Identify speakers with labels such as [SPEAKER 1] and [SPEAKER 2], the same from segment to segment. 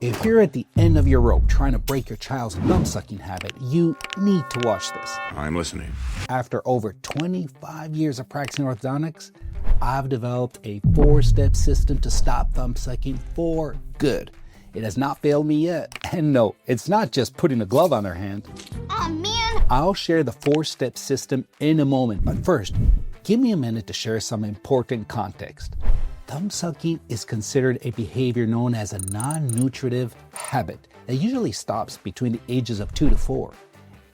[SPEAKER 1] If you're at the end of your rope trying to break your child's thumb-sucking habit, you need to watch this.
[SPEAKER 2] I'm listening.
[SPEAKER 1] After over 25 years of practicing orthodontics, I've developed a 4-step system to stop thumb-sucking for good. It has not failed me yet. And no, it's not just putting a glove on their hand.
[SPEAKER 3] Oh man!
[SPEAKER 1] I'll share the 4-step system in a moment, but first, give me a minute to share some important context. Thumb-sucking is considered a behavior known as a non-nutritive habit that usually stops between the ages of 2 to 4.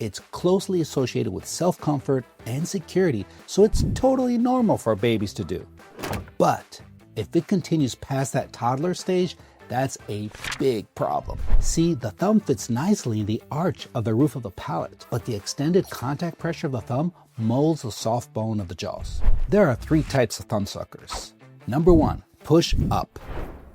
[SPEAKER 1] It's closely associated with self-comfort and security, so it's totally normal for babies to do. But if it continues past that toddler stage, that's a big problem. See, the thumb fits nicely in the arch of the roof of the palate, but the extended contact pressure of the thumb molds the soft bone of the jaws. There are 3 types of thumb suckers. Number 1, push up.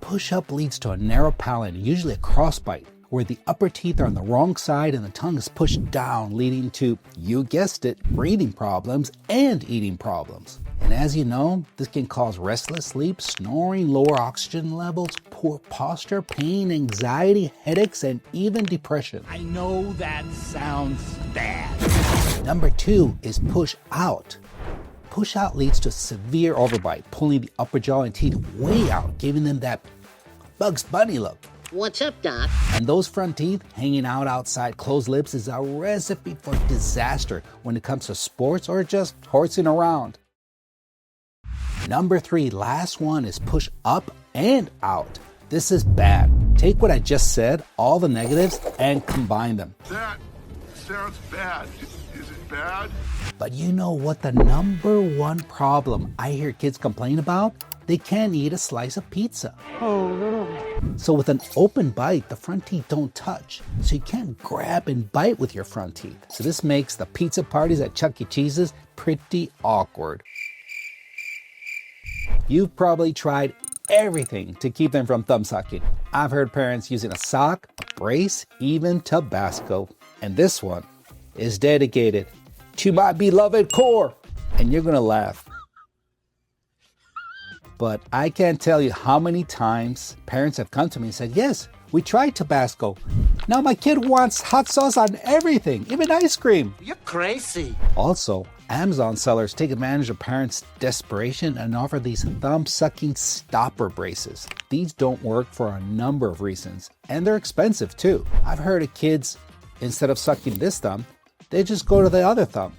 [SPEAKER 1] Push up leads to a narrow palate, usually a crossbite, where the upper teeth are on the wrong side and the tongue is pushed down, leading to, you guessed it, breathing problems and eating problems. And as you know, this can cause restless sleep, snoring, lower oxygen levels, poor posture, pain, anxiety, headaches, and even depression.
[SPEAKER 4] I know that sounds bad.
[SPEAKER 1] Number 2 is push out. Push out leads to severe overbite, pulling the upper jaw and teeth way out, giving them that Bugs Bunny look.
[SPEAKER 3] What's up, Doc?
[SPEAKER 1] And those front teeth hanging out outside closed lips is a recipe for disaster when it comes to sports or just horsing around. Number 3, last one, is push up and out. This is bad. Take what I just said, all the negatives, and combine them.
[SPEAKER 2] That sounds bad. Is it bad?
[SPEAKER 1] But you know what the number 1 problem I hear kids complain about? They can't eat a slice of pizza.
[SPEAKER 4] Oh no.
[SPEAKER 1] So with an open bite, the front teeth don't touch. So you can't grab and bite with your front teeth. So this makes the pizza parties at Chuck E. Cheese's pretty awkward. You've probably tried everything to keep them from thumb sucking. I've heard parents using a sock, a brace, even Tabasco. And this one is dedicated to my beloved core. And you're gonna laugh. But I can't tell you how many times parents have come to me and said, yes, we tried Tabasco. Now my kid wants hot sauce on everything, even ice cream.
[SPEAKER 4] You're crazy.
[SPEAKER 1] Also, Amazon sellers take advantage of parents' desperation and offer these thumb-sucking stopper braces. These don't work for a number of reasons, and they're expensive too. I've heard of kids, instead of sucking this thumb, they just go to the other thumb,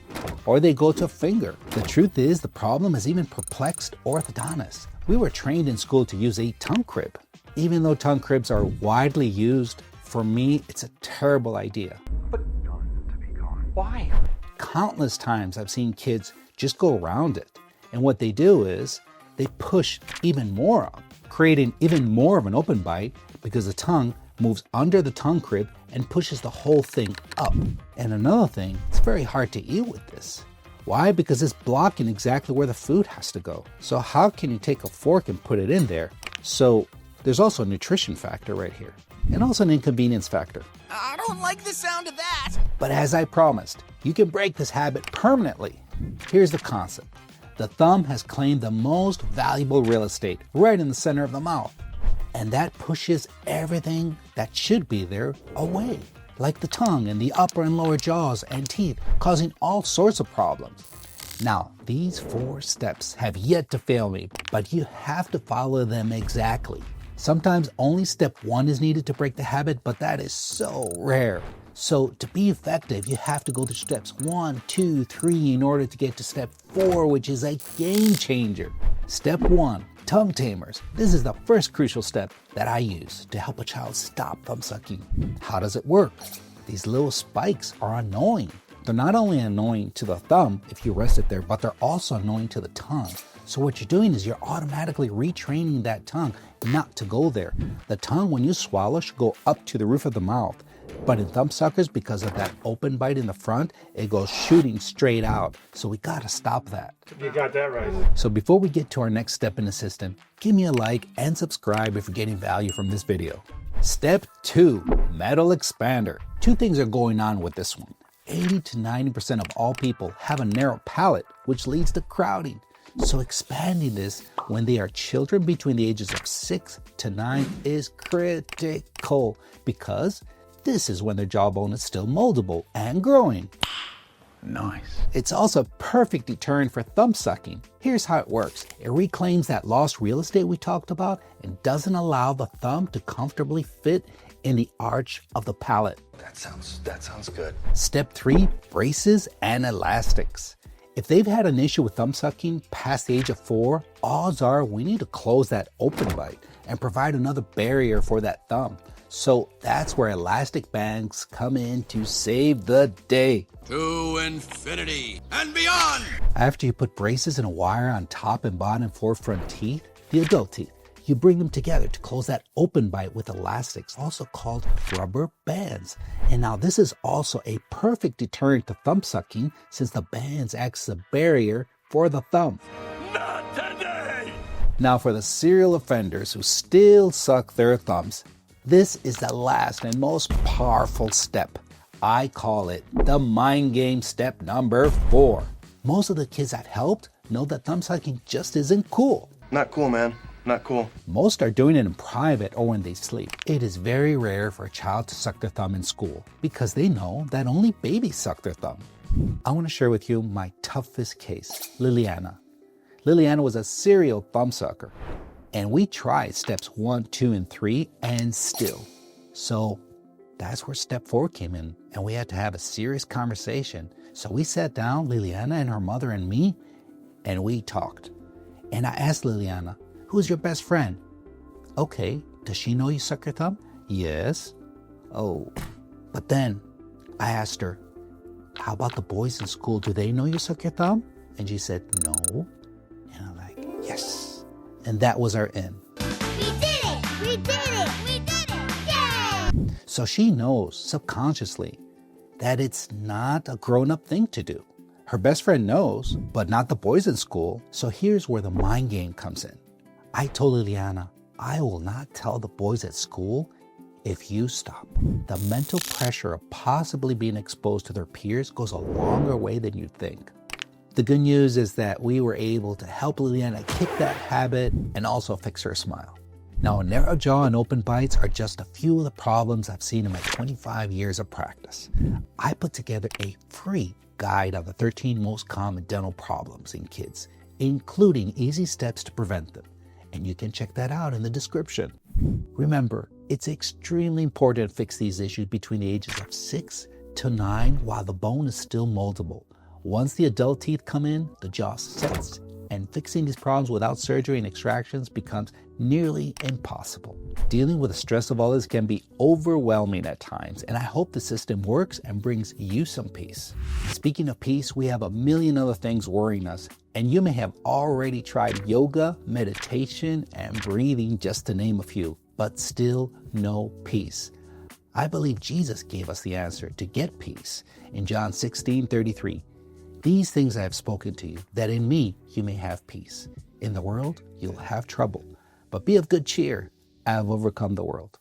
[SPEAKER 1] or they go to a finger. The truth is, the problem has even perplexed orthodontists. We were trained in school to use a tongue crib. Even though tongue cribs are widely used, for me, it's a terrible idea.
[SPEAKER 4] But why?
[SPEAKER 1] Countless times I've seen kids just go around it. And what they do is they push even more up, creating even more of an open bite because the tongue moves under the tongue crib and pushes the whole thing up. And another thing, it's very hard to eat with this. Why? Because it's blocking exactly where the food has to go. So how can you take a fork and put it in there? So there's also a nutrition factor right here, and also an inconvenience factor.
[SPEAKER 4] I don't like the sound of that.
[SPEAKER 1] But as I promised, you can break this habit permanently. Here's the concept. The thumb has claimed the most valuable real estate right in the center of the mouth. And that pushes everything that should be there away, like the tongue and the upper and lower jaws and teeth, causing all sorts of problems. Now, these 4 steps have yet to fail me, but you have to follow them exactly. Sometimes only step 1 is needed to break the habit, but that is so rare. So to be effective, you have to go through steps 1, 2, 3 in order to get to step 4, which is a game changer. Step 1, tongue tamers. This is the first crucial step that I use to help a child stop thumb sucking. How does it work? These little spikes are annoying. They're not only annoying to the thumb if you rest it there, but they're also annoying to the tongue. So what you're doing is you're automatically retraining that tongue not to go there. The tongue, when you swallow, should go up to the roof of the mouth. But in thumb suckers, because of that open bite in the front, it goes shooting straight out. So we gotta stop that.
[SPEAKER 5] You got that right.
[SPEAKER 1] So before we get to our next step in the system, give me a like and subscribe if you're getting value from this video. Step 2, metal expander. 2 things are going on with this one. 80 to 90% of all people have a narrow palate, which leads to crowding. So expanding this when they are children between the ages of 6 to 9 is critical because this is when their jawbone is still moldable and growing.
[SPEAKER 4] Nice.
[SPEAKER 1] It's also a perfect deterrent for thumb sucking. Here's how it works. It reclaims that lost real estate we talked about and doesn't allow the thumb to comfortably fit in the arch of the palate.
[SPEAKER 5] That sounds good.
[SPEAKER 1] Step 3, braces and elastics. If they've had an issue with thumb sucking past the age of 4, odds are we need to close that open bite and provide another barrier for that thumb. So that's where elastic bands come in to save the day.
[SPEAKER 6] To infinity and beyond!
[SPEAKER 1] After you put braces and a wire on top and bottom 4 front teeth, the adult teeth, you bring them together to close that open bite with elastics, also called rubber bands. And now this is also a perfect deterrent to thumb sucking since the bands act as a barrier for the thumb.
[SPEAKER 6] Not today!
[SPEAKER 1] Now for the serial offenders who still suck their thumbs, this is the last and most powerful step. I call it the mind game step number 4. Most of the kids I've helped know that thumb sucking just isn't cool.
[SPEAKER 5] Not cool, man. Not cool.
[SPEAKER 1] Most are doing it in private or when they sleep. It is very rare for a child to suck their thumb in school because they know that only babies suck their thumb. I want to share with you my toughest case, Liliana. Liliana was a serial thumb sucker, and we tried steps 1, 2, and 3, and still. So that's where step 4 came in, and we had to have a serious conversation. So we sat down, Liliana and her mother and me, and we talked. And I asked Liliana, who's your best friend? Okay, does she know you suck your thumb? Yes. Oh, but then I asked her, how about the boys in school? Do they know you suck your thumb? And she said, no. And I'm like, yes. And that was our end.
[SPEAKER 3] We did it! We did it! We did it! Yay!
[SPEAKER 1] So she knows subconsciously that it's not a grown-up thing to do. Her best friend knows, but not the boys in school. So here's where the mind game comes in. I told Liliana, I will not tell the boys at school if you stop. The mental pressure of possibly being exposed to their peers goes a longer way than you think. The good news is that we were able to help Liliana kick that habit and also fix her smile. Now, a narrow jaw and open bites are just a few of the problems I've seen in my 25 years of practice. I put together a free guide on the 13 most common dental problems in kids, including easy steps to prevent them. And you can check that out in the description. Remember, it's extremely important to fix these issues between the ages of 6 to 9 while the bone is still moldable. Once the adult teeth come in, the jaw sets, and fixing these problems without surgery and extractions becomes nearly impossible. Dealing with the stress of all this can be overwhelming at times, and I hope the system works and brings you some peace. Speaking of peace, we have a million other things worrying us, and you may have already tried yoga, meditation, and breathing, just to name a few, but still no peace. I believe Jesus gave us the answer to get peace in John 16:33. These things I have spoken to you, that in me you may have peace. In the world you'll have trouble, but be of good cheer. I have overcome the world.